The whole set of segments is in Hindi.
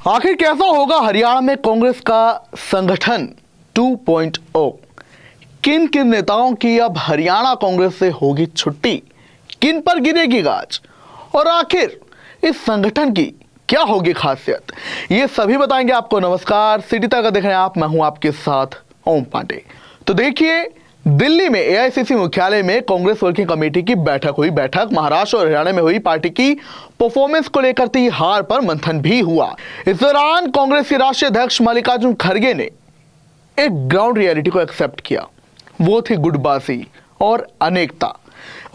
आखिर कैसा होगा हरियाणा में कांग्रेस का संगठन 2.0? किन किन नेताओं की अब हरियाणा कांग्रेस से होगी छुट्टी, किन पर गिरेगी गाज, और आखिर इस संगठन की क्या होगी खासियत, ये सभी बताएंगे आपको। नमस्कार, सिटी तक देख रहे हैं आप, मैं हूं आपके साथ ओम पांडे। तो देखिए, दिल्ली में एआईसीसी मुख्यालय में कांग्रेस वर्किंग कमेटी की बैठक हुई। बैठक महाराष्ट्र और हरियाणा में हुई। पार्टी की परफॉर्मेंस को लेकर थी, हार पर मंथन भी हुआ। इस दौरान कांग्रेस के राष्ट्रीय अध्यक्ष मल्लिकार्जुन खड़गे ने एक ग्राउंड रियलिटी को एक्सेप्ट किया, वो थी गुटबाजी और अनेकता।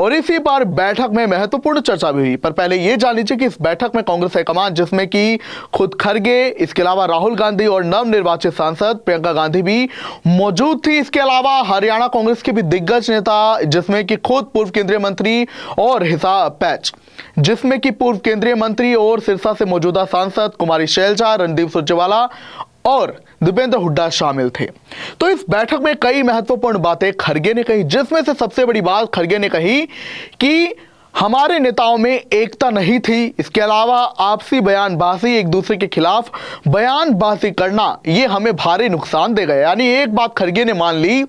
और इसी पर बैठक में महत्वपूर्ण चर्चा भी हुई। पर पहले यह जान लीजिए कि इस बैठक में कांग्रेस हाईकमान, जिसमें कि खुद खड़गे, इसके अलावा राहुल गांधी और नवनिर्वाचित सांसद प्रियंका गांधी भी मौजूद थी। इसके अलावा हरियाणा कांग्रेस के भी दिग्गज नेता, जिसमें कि खुद पूर्व केंद्रीय मंत्री और हिसाब पैच, जिसमें कि पूर्व केंद्रीय मंत्री और सिरसा से मौजूदा सांसद कुमारी शैलजा, रणदीप सुरजेवाला और दीपेंद्र हुड्डा शामिल थे। तो इस बैठक में कई महत्वपूर्ण बातें खड़गे ने कही, जिसमें से सबसे बड़ी बात खड़गे ने कही कि हमारे नेताओं में एकता नहीं थी। इसके अलावा आपसी बयानबाजी, एक दूसरे के खिलाफ बयानबाजी करना, ये हमें भारी नुकसान देगा। यानी एक बात खड़गे ने मान ली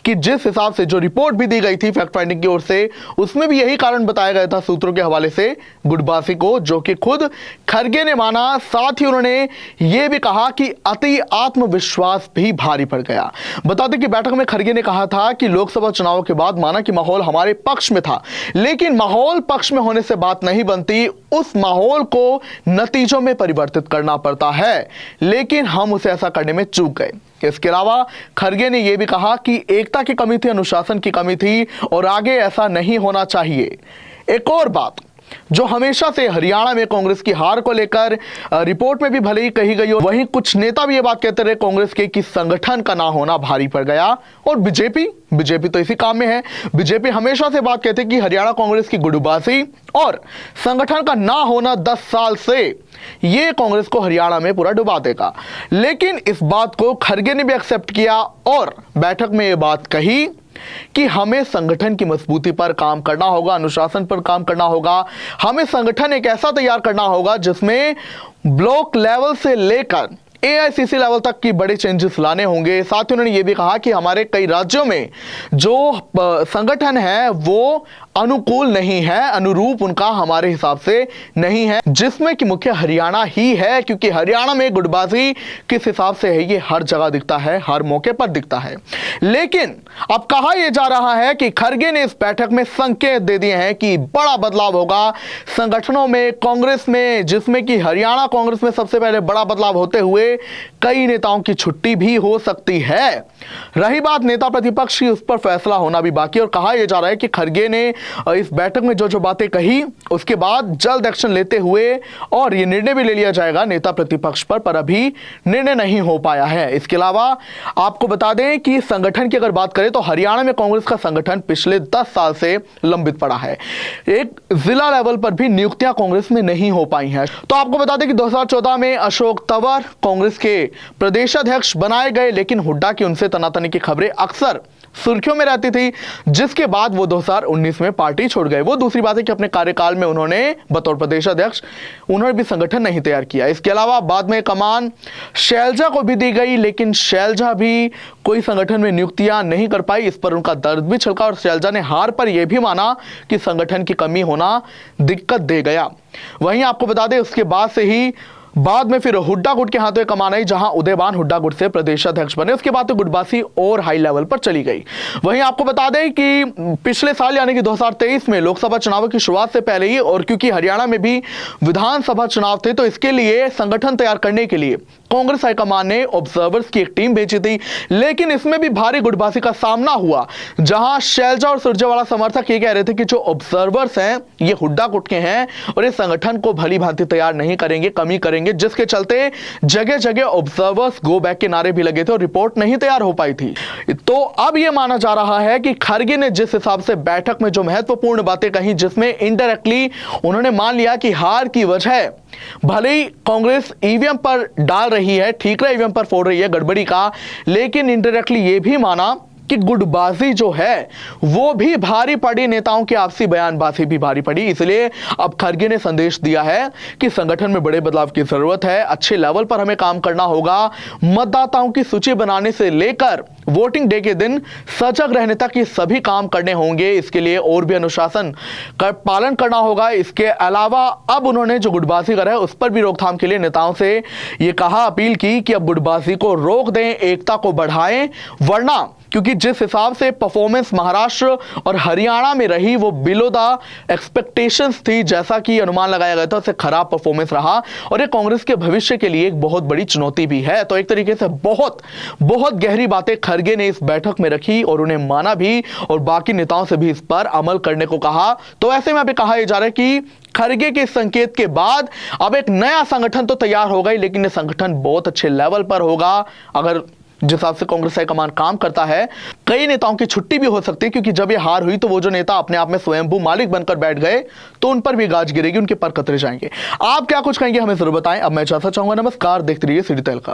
कि जिस हिसाब से जो रिपोर्ट भी दी गई थी फैक्ट फाइंडिंग की ओर से, उसमें भी यही कारण बताया गया था सूत्रों के हवाले से गुटबाजी को, जो कि खुद खड़गे ने माना। साथ ही उन्होंने यह भी कहा कि अति आत्मविश्वास भी भारी पड़ गया। बता दें कि बैठक में खड़गे ने कहा था कि लोकसभा चुनाव के बाद माना कि माहौल हमारे पक्ष में था, लेकिन माहौल पक्ष में होने से बात नहीं बनती, उस माहौल को नतीजों में परिवर्तित करना पड़ता है, लेकिन हम उसे ऐसा करने में चूक गए। इसके अलावा खड़गे ने यह भी कहा कि एकता की कमी थी, अनुशासन की कमी थी और आगे ऐसा नहीं होना चाहिए। एक और बात जो हमेशा से हरियाणा में कांग्रेस की हार को लेकर रिपोर्ट में भी भले ही कही गई, और वहीं कुछ नेता भी ये बात कहते रहे कांग्रेस के कि संगठन का ना होना भारी पड़ गया। और बीजेपी तो इसी काम में है। बीजेपी हमेशा से बात कहते कि हरियाणा कांग्रेस की गुटबाजी और संगठन का ना होना 10 साल से ये कांग्रेस को हरियाणा में पूरा डुबा देगा। लेकिन इस बात को खड़गे ने भी एक्सेप्ट किया और बैठक में ये बात कही कि हमें संगठन की मजबूती पर काम करना होगा, अनुशासन पर काम करना होगा। हमें संगठन एक ऐसा तैयार करना होगा जिसमें ब्लॉक लेवल से लेकर एआईसीसी लेवल तक की बड़े चेंजेस लाने होंगे। साथ ही उन्होंने ये भी कहा कि हमारे कई राज्यों में जो संगठन है वो अनुकूल नहीं है, अनुरूप उनका हमारे हिसाब से नहीं है, जिसमें कि मुख्य हरियाणा ही है, क्योंकि हरियाणा में गुटबाजी किस हिसाब से है ये हर जगह दिखता है, हर मौके पर दिखता है। लेकिन अब कहा यह जा रहा है कि खड़गे ने इस बैठक में संकेत दे दिए हैं कि बड़ा बदलाव होगा संगठनों में, कांग्रेस में, जिसमें कि हरियाणा कांग्रेस में सबसे पहले बड़ा बदलाव होते हुए कई नेताओं की छुट्टी भी हो सकती है। रही बात नेता प्रतिपक्ष की, उस पर फैसला होना भी बाकी। और कहा यह जा रहा है कि खड़गे ने इस बैठक में जो बातें कही, उसके बाद जल्द एक्शन लेते हुए और यह निर्णय भी ले लिया जाएगा नेता प्रतिपक्ष पर अभी निर्णय नहीं हो पाया है। इसके अलावा आपको बता दें कि संगठन की अगर बात करें तो हरियाणा में कांग्रेस का संगठन पिछले 10 साल से लंबित पड़ा है। एक जिला लेवल पर भी नियुक्तियां कांग्रेस में नहीं हो पाई हैं। तो आपको बता दें कि 2014 में अशोक तंवर कांग्रेस के प्रदेश अध्यक्ष बनाए गए, लेकिन हुड्डा की उनसे तनातनी की खबरें अक्सर सुर्खियों में रहती थी, जिसके बाद वो 2019 में पार्टी छोड़ गए। वो दूसरी बात है कि अपने कार्यकाल में उन्होंने बतौर प्रदेश अध्यक्ष उन्होंने भी संगठन नहीं तैयार किया। इसके अलावा बाद में कमान शैलजा को भी दी गई, लेकिन शैलजा भी कोई संगठन में नियुक्तियां नहीं कर पाई। इस पर उनका दर्द भी छलका और शैलजा ने हार पर यह भी माना कि संगठन की कमी होना दिक्कत दे गया। वहीं आपको बता दें उसके बाद से ही बाद में फिर हुड्डा गुट के हाथों कमान आई, जहां उदयभान हुड्डा गुट से प्रदेश अध्यक्ष बने। उसके बाद तो गुटबाजी और हाई लेवल पर चली गई। वहीं आपको बता दें कि पिछले साल यानी कि 2023 में लोकसभा चुनाव की शुरुआत से पहले ही, और क्योंकि हरियाणा में भी विधानसभा चुनाव थे, तो इसके लिए संगठन तैयार करने के लिए कांग्रेस हाईकमान ने ऑब्जर्वर्स की एक टीम भेजी थी। लेकिन इसमें भी भारी गुटबाजी का सामना हुआ, जहां शैलजा और सुरजेवाला समर्थक ये कह रहे थे कि जो ऑब्जर्वर्स हैं ये हुड्डा गुट के हैं और इस संगठन को भली भांति तैयार नहीं करेंगे, कमी करेंगे, जिसके चलते जगह जगह ऑब्जर्वर्स गो बैक के नारे भी लगे थे और रिपोर्ट नहीं तैयार हो पाई थी। तो अब यह माना जा रहा है कि खड़गे ने जिस हिसाब से बैठक में जो महत्वपूर्ण बातें कही, जिसमें इनडायरेक्टली उन्होंने मान लिया कि हार की वजह भले ही कांग्रेस ईवीएम पर डाल रही है, ठीक है, ईवीएम पर फोड़ रही है गड़बड़ी का, लेकिन इनडायरेक्टली यह भी माना कि गुटबाजी जो है वो भी भारी पड़ी, नेताओं की आपसी बयानबाजी भी भारी पड़ी। इसलिए अब खरगे ने संदेश दिया है कि संगठन में बड़े बदलाव की जरूरत है, अच्छे लेवल पर हमें काम करना होगा। मतदाताओं की सूची बनाने से लेकर वोटिंग डे के दिन सजग रहने तक ये सभी काम करने होंगे। इसके लिए और भी अनुशासन का पालन करना होगा। इसके अलावा अब उन्होंने जो गुटबाजी कर है उस पर भी रोकथाम के लिए नेताओं से ये कहा, अपील की कि अब गुटबाजी को रोक दें, एकता को बढ़ाएं, वरना क्योंकि जिस हिसाब से परफॉर्मेंस महाराष्ट्र और हरियाणा में रही वो बिलो द एक्सपेक्टेशंस थी, जैसा कि अनुमान लगाया गया था, उससे खराब परफॉर्मेंस रहा और ये कांग्रेस के भविष्य के लिए एक बहुत बड़ी चुनौती भी है। तो एक तरीके से बहुत बहुत गहरी बातें खरगे ने इस बैठक में रखी और उन्हें माना भी और बाकी नेताओं से भी इस पर अमल करने को कहा। तो ऐसे में अभी कहा जा रहा है कि खरगे के संकेत के बाद अब एक नया संगठन तो तैयार होगा ही, लेकिन यह संगठन बहुत अच्छे लेवल पर होगा। अगर जिस हिसाब से कांग्रेस हाईकमान काम करता है, कई नेताओं की छुट्टी भी हो सकती है, क्योंकि जब ये हार हुई तो वो जो नेता अपने आप में स्वयंभू मालिक बनकर बैठ गए तो उन पर भी गाज गिरेगी, उनके पर कतरे जाएंगे। आप क्या कुछ कहेंगे हमें जरूर बताएं। अब मैं चाहता चाहूंगा, नमस्कार, देखते रहिए सीडी तहलका।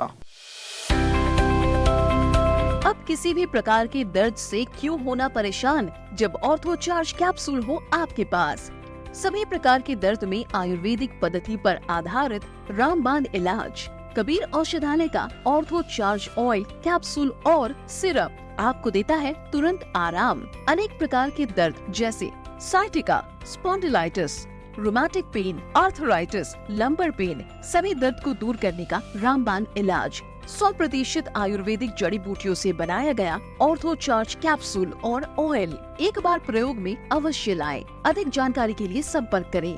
अब किसी भी प्रकार के दर्द से क्यों होना परेशान, जब ऑर्थो चार्ज कैप्सूल हो आपके पास। सभी प्रकार के दर्द में आयुर्वेदिक पद्धति पर आधारित रामबाण इलाज। कबीर औषधालय का ऑर्थो चार्ज ऑयल कैप्सूल और सिरप आपको देता है तुरंत आराम। अनेक प्रकार के दर्द जैसे sciatica, spondylitis, rheumatic pain, arthritis, lumbar pain, सभी दर्द को दूर करने का रामबाण इलाज। 100% आयुर्वेदिक जड़ी बूटियों से बनाया गया ऑर्थो चार्ज कैप्सूल और ऑयल एक बार प्रयोग में अवश्य लाएं। अधिक जानकारी के लिए संपर्क करें।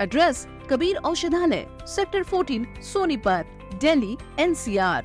एड्रेस, कबीर औषधालय, सेक्टर 14, सोनीपत, दिल्ली, NCR।